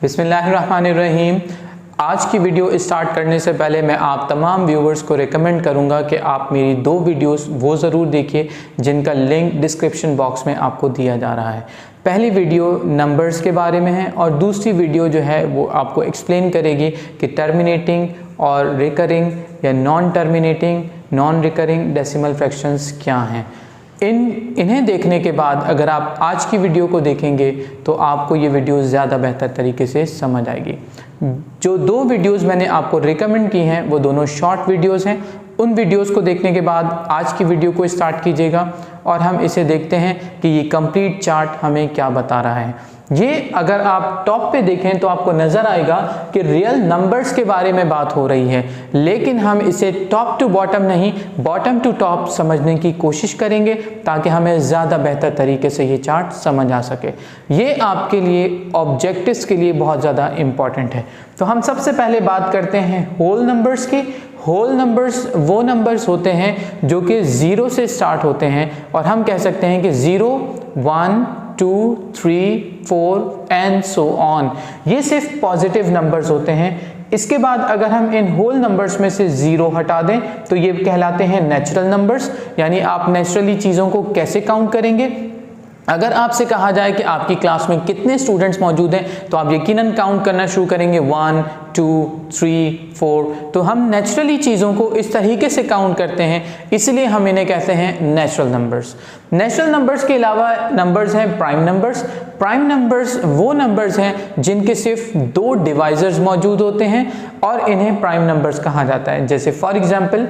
बिस्मिल्लाहिर्रहमानिर्रहीम। आज की वीडियो स्टार्ट करने से पहले मैं आप तमाम व्यूवर्स को रिकमेंड करूंगा कि आप मेरी दो वीडियोस वो ज़रूर देखिए जिनका लिंक डिस्क्रिप्शन बॉक्स में आपको दिया जा रहा है। पहली वीडियो नंबर्स के बारे में है और दूसरी वीडियो जो है वो आपको एक्सप्लेन करेगी कि टर्मिनेटिंग और रिकरिंग या non terminating non recurring decimal fractions क्या हैं। इन्हें देखने के बाद अगर आप आज की वीडियो को देखेंगे तो आपको ये वीडियो ज़्यादा बेहतर तरीके से समझ आएगी। जो दो वीडियोस मैंने आपको रिकमेंड की हैं वो दोनों शॉर्ट वीडियोस हैं। उन वीडियोस को देखने के बाद आज की वीडियो को स्टार्ट कीजिएगा और हम इसे देखते हैं कि ये कंप्लीट चार्ट हमें क्या बता रहा है। ये अगर आप टॉप पे देखें तो आपको नज़र आएगा कि रियल नंबर्स के बारे में बात हो रही है, लेकिन हम इसे टॉप टू बॉटम नहीं बॉटम टू टॉप समझने की कोशिश करेंगे ताकि हमें ज़्यादा बेहतर तरीके से ये चार्ट समझ आ सके। ये आपके लिए ऑब्जेक्टिव्स के लिए बहुत ज़्यादा इम्पॉर्टेंट है। तो हम सबसे पहले बात करते हैं होल नंबर्स की। होल नंबर्स वो नंबर्स होते हैं जो कि 0 से स्टार्ट होते हैं और हम कह सकते हैं कि 0, 1, 2, 3, 4 एंड सो ऑन। ये सिर्फ पॉजिटिव नंबर्स होते हैं। इसके बाद अगर हम इन होल नंबर्स में से 0 हटा दें तो ये कहलाते हैं नेचुरल नंबर्स, यानी आप नेचुरली चीज़ों को कैसे काउंट करेंगे। अगर आपसे कहा जाए कि आपकी क्लास में कितने स्टूडेंट्स मौजूद हैं तो आप यकीनन काउंट करना शुरू करेंगे 1, 2, 3, 4। तो हम नेचुरली चीज़ों को इस तरीके से काउंट करते हैं, इसलिए हम इन्हें कहते हैं नेचुरल नंबर्स। नेचुरल नंबर्स के अलावा नंबर्स हैं प्राइम नंबर्स। प्राइम नंबर्स वो नंबर्स हैं जिनके सिर्फ 2 डिवाइजर्स मौजूद होते हैं और इन्हें प्राइम नंबर्स कहा जाता है। जैसे फॉर एग्जांपल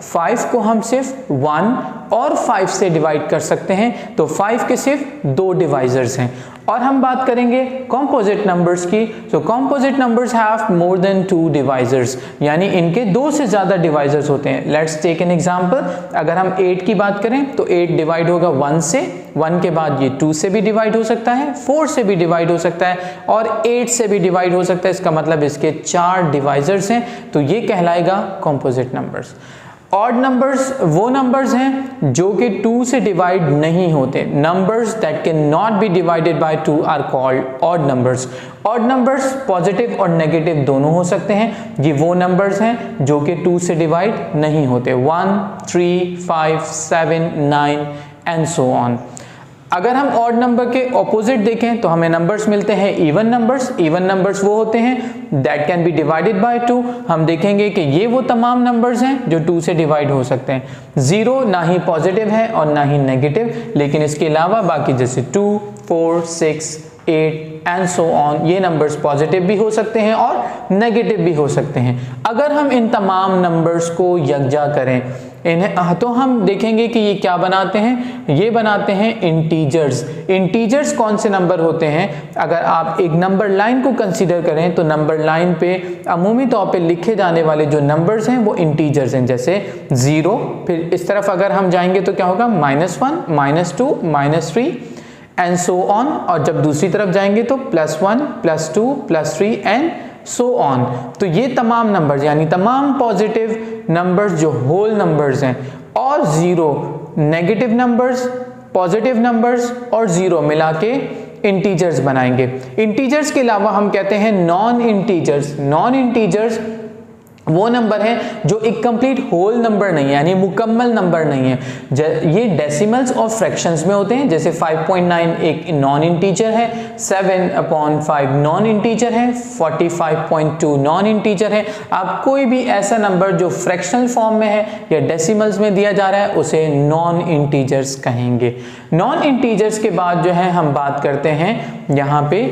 5 को हम सिर्फ 1 और 5 से डिवाइड कर सकते हैं, तो 5 के सिर्फ 2 डिवाइजर्स हैं। और हम बात करेंगे कॉम्पोजिट नंबर्स की। तो composite numbers have more than 2 divisors, यानी इनके 2 से ज़्यादा डिवाइजर्स होते हैं। Let's take an example. अगर हम 8 की बात करें तो 8 डिवाइड होगा 1 से, 1 के बाद ये 2 से भी डिवाइड हो सकता है, 4 से भी डिवाइड हो सकता है और 8 से भी डिवाइड हो सकता है। इसका मतलब इसके 4 डिवाइजर्स हैं, तो ये कहलाएगा कॉम्पोजिट नंबर्स। ऑड नंबर्स वो नंबर्स हैं जो कि 2 से डिवाइड नहीं होते। Numbers that can not be divided by 2 are called odd numbers. Odd numbers positive और नेगेटिव दोनों हो सकते हैं। ये वो नंबर्स हैं जो कि 2 से डिवाइड नहीं होते। 1, 3, 5, 7, 9 एंड सो ऑन। अगर हम ऑड नंबर के ऑपोजिट देखें तो हमें नंबर्स मिलते हैं इवन नंबर्स। इवन नंबर्स वो होते हैं that can be divided by 2। हम देखेंगे कि ये वो तमाम नंबर्स हैं जो 2 से डिवाइड हो सकते हैं। 0 ना ही पॉजिटिव है और ना ही नेगेटिव, लेकिन इसके अलावा बाकी जैसे 2, 4, 6, 8 एंड सो ऑन, ये नंबर्स पॉजिटिव भी हो सकते हैं और नेगेटिव भी हो सकते हैं। अगर हम इन तमाम नंबर्स को यकजा करें इन्हें तो हम देखेंगे कि ये क्या बनाते हैं। ये बनाते हैं इंटीजर्स। इंटीजर्स कौन से नंबर होते हैं? अगर आप एक नंबर लाइन को कंसीडर करें तो नंबर लाइन पे अमूमी तौर पे लिखे जाने वाले जो नंबर्स हैं वो इंटीजर्स हैं। जैसे 0, फिर इस तरफ अगर हम जाएंगे तो क्या होगा -1, -2, -3 एंड सो ऑन। और जब दूसरी तरफ जाएंगे तो +1, +2, +3 एंड सो ऑन। तो ये तमाम नंबर्स यानी तमाम पॉजिटिव नंबर्स जो होल नंबर्स हैं और 0 नेगेटिव नंबर्स, पॉजिटिव नंबर्स और 0 मिला के इंटीजर्स बनाएंगे। इंटीजर्स के अलावा हम कहते हैं नॉन इंटीजर्स। नॉन इंटीजर्स वो नंबर है जो एक कंप्लीट होल नंबर नहीं है, यानी मुकम्मल नंबर नहीं है। ये डेसिमल्स और फ्रैक्शंस में होते हैं। जैसे 5.9 एक नॉन इंटीजर है, 7/5 नॉन इंटीजर है, 45.2 नॉन इंटीजर है। आप कोई भी ऐसा नंबर जो फ्रैक्शनल फॉर्म में है या डेसिमल्स में दिया जा रहा है उसे नॉन इंटीजर्स कहेंगे। नॉन इंटीजर्स के बाद जो है हम बात करते हैं यहाँ पे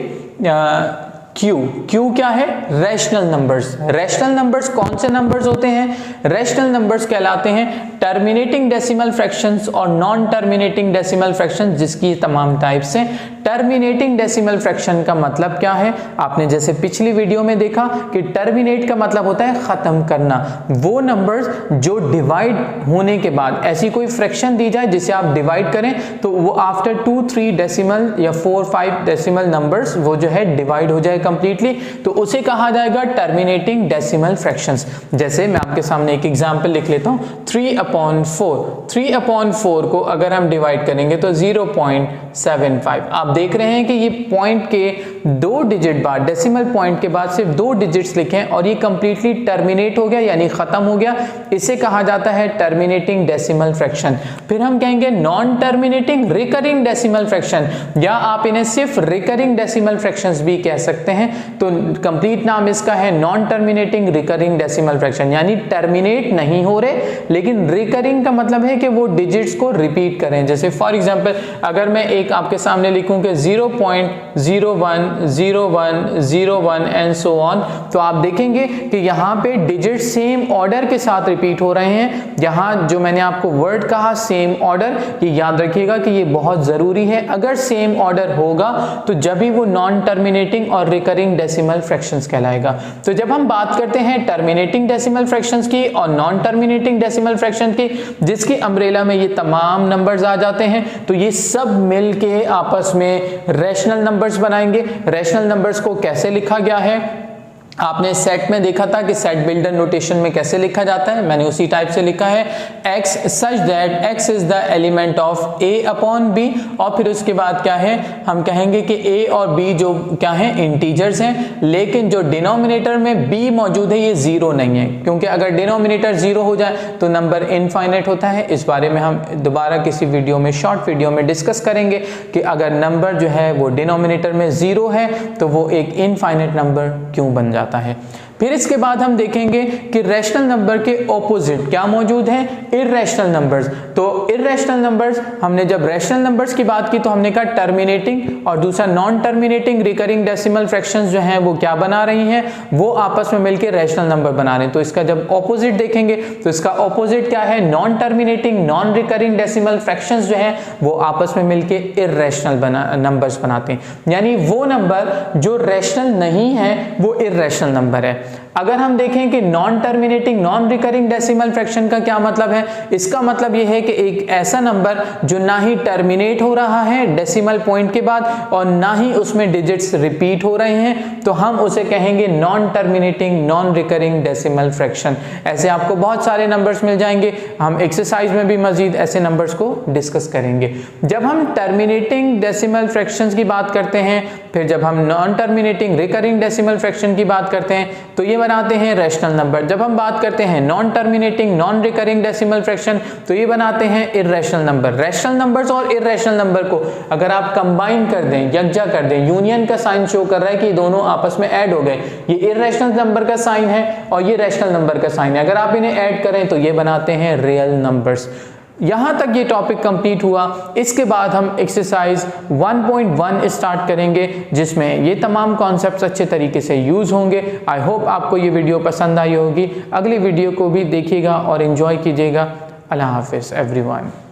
क्यू क्या है? Rational numbers. रैशनल नंबर्स कौन से नंबर्स होते हैं? रैशनल नंबर्स कहलाते हैं टर्मिनेटिंग डेसिमल फ्रैक्शंस और नॉन टर्मिनेटिंग डेसिमल फ्रैक्शंस, जिसकी तमाम टाइप्स हैं। टर्मिनेटिंग डेसिमल फ्रैक्शन का मतलब क्या है? आपने जैसे पिछली वीडियो में देखा कि टर्मिनेट का मतलब होता है खत्म करना। वो नंबर्स जो डिवाइड होने के बाद ऐसी कोई फ्रैक्शन दी जाए जिसे आप डिवाइड करें तो वो आफ्टर 2, 3 डेसिमल या 4, 5 डेसिमल नंबर्स वो जो है डिवाइड हो जाए कंप्लीटली, तो उसे कहा जाएगा टर्मिनेटिंग डेसिमल फ्रैक्शंस। जैसे मैं आपके सामने एक एग्जांपल लिख लेता हूं। 3/4। 3/4 को अगर हम डिवाइड करेंगे तो 0.75। आप देख रहे हैं कि ये पॉइंट के 2 डिजिट बाद, डेसिमल पॉइंट के बाद सिर्फ 2 डिजिट्स लिखें और ये कंप्लीटली टर्मिनेट हो गया यानी खत्म हो गया, इसे कहा जाता है टर्मिनेटिंग डेसिमल फ्रैक्शन। फिर हम कहेंगे non terminating recurring decimal fraction, या आप इन्हें सिर्फ रिकरिंग डेसिमल फ्रैक्शंस भी कह सकते हैं। तो कंप्लीट नाम इसका है non terminating recurring decimal fraction, यानी टर्मिनेट नहीं हो रहे लेकिन रिकरिंग का मतलब है कि वो डिजिट्स को रिपीट करें। जैसे फॉर एग्जांपल अगर मैं एक आपके सामने लिखूं कि 0.010101 एंड सो ऑन, तो आप देखेंगे कि यहाँ पे डिजिट सेम ऑर्डर के साथ रिपीट हो रहे हैं। यहाँ जो मैंने आपको वर्ड कहा सेम ऑर्डर, ये याद रखिएगा कि ये बहुत जरूरी है। अगर सेम ऑर्डर होगा तो जब भी वो नॉन टर्मिनेटिंग और रिकरिंग डेसिमल फ्रैक्शंस कहलाएगा। तो जब हम बात करते हैं टर्मिनेटिंग डेसिमल फ्रैक्शंस की और नॉन टर्मिनेटिंग डेसिमल फ्रैक्शन की, जिसकी अम्ब्रेला में ये तमाम नंबर्स आ जाते हैं, तो ये सब मिलके आपस में रैशनल नंबर्स बनाएंगे। रैशनल नंबर्स को कैसे लिखा गया है, आपने सेट में देखा था कि सेट बिल्डर नोटेशन में कैसे लिखा जाता है, मैंने उसी टाइप से लिखा है x such that x is the element of a upon b। और फिर उसके बाद क्या है, हम कहेंगे कि a और b जो क्या है इंटीजर्स हैं, लेकिन जो डिनोमिनेटर में b मौजूद है ये जीरो नहीं है, क्योंकि अगर डिनोमिनेटर जीरो हो जाए तो नंबर इनफाइनाइट होता है। इस बारे में हम दोबारा किसी वीडियो में, शॉर्ट वीडियो में डिस्कस करेंगे कि अगर नंबर जो है वो डिनोमिनेटर में जीरो है तो वो एक इनफाइनाइट नंबर क्यों बन जाता है। फिर इसके बाद हम देखेंगे कि रैशनल नंबर के ऑपोजिट क्या मौजूद है, इररेशनल नंबर्स। तो इररेशनल नंबर्स, हमने जब रैशनल नंबर्स की बात की तो हमने कहा टर्मिनेटिंग और दूसरा non terminating recurring decimal fractions जो हैं वो क्या बना रही हैं, वो आपस में मिलकर रैशनल नंबर बना रहे हैं। तो इसका जब ऑपोजिट देखेंगे तो इसका ऑपोजिट क्या है, non terminating non recurring decimal fractions जो हैं वो आपस में मिलकर इररेशनल नंबर्स बनाते हैं, यानी वो नंबर जो रैशनल नहीं है वो इररेशनल नंबर है। अगर हम देखें कि non terminating non recurring decimal fraction का क्या मतलब है, इसका मतलब यह है कि एक ऐसा नंबर जो ना ही टर्मिनेट हो रहा है डेसिमल पॉइंट के बाद और ना ही उसमें डिजिट्स रिपीट हो रहे हैं, तो हम उसे कहेंगे non terminating non recurring decimal fraction. ऐसे आपको बहुत सारे नंबर्स मिल जाएंगे, हम एक्सरसाइज में भी मजीद ऐसे नंबर्स को डिस्कस करेंगे। जब हम टर्मिनेटिंग डेसिमल फ्रैक्शंस की बात करते हैं, फिर जब हम non terminating recurring decimal fraction की बात करते हैं तो ये बनाते हैं रैशनल नंबर। जब हम बात करते हैं non terminating non recurring decimal fraction तो ये बनाते हैं इररेशनल नंबर। रैशनल नंबर्स और इररेशनल नंबर को अगर आप कंबाइन कर दें, यकजा कर दें, यूनियन का साइन शो कर रहा है कि दोनों आपस में ऐड हो गए। ये इररेशनल नंबर का साइन है और ये रैशनल नंबर का साइन है, अगर आप इन्हें ऐड करें तो ये बनाते हैं रियल नंबर्स। यहाँ तक ये टॉपिक कंप्लीट हुआ। इसके बाद हम एक्सरसाइज 1.1 स्टार्ट करेंगे जिसमें ये तमाम कॉन्सेप्ट्स अच्छे तरीके से यूज़ होंगे। आई होप आपको ये वीडियो पसंद आई होगी। अगली वीडियो को भी देखिएगा और एंजॉय कीजिएगा। अल्लाह हाफिज़ एवरीवन।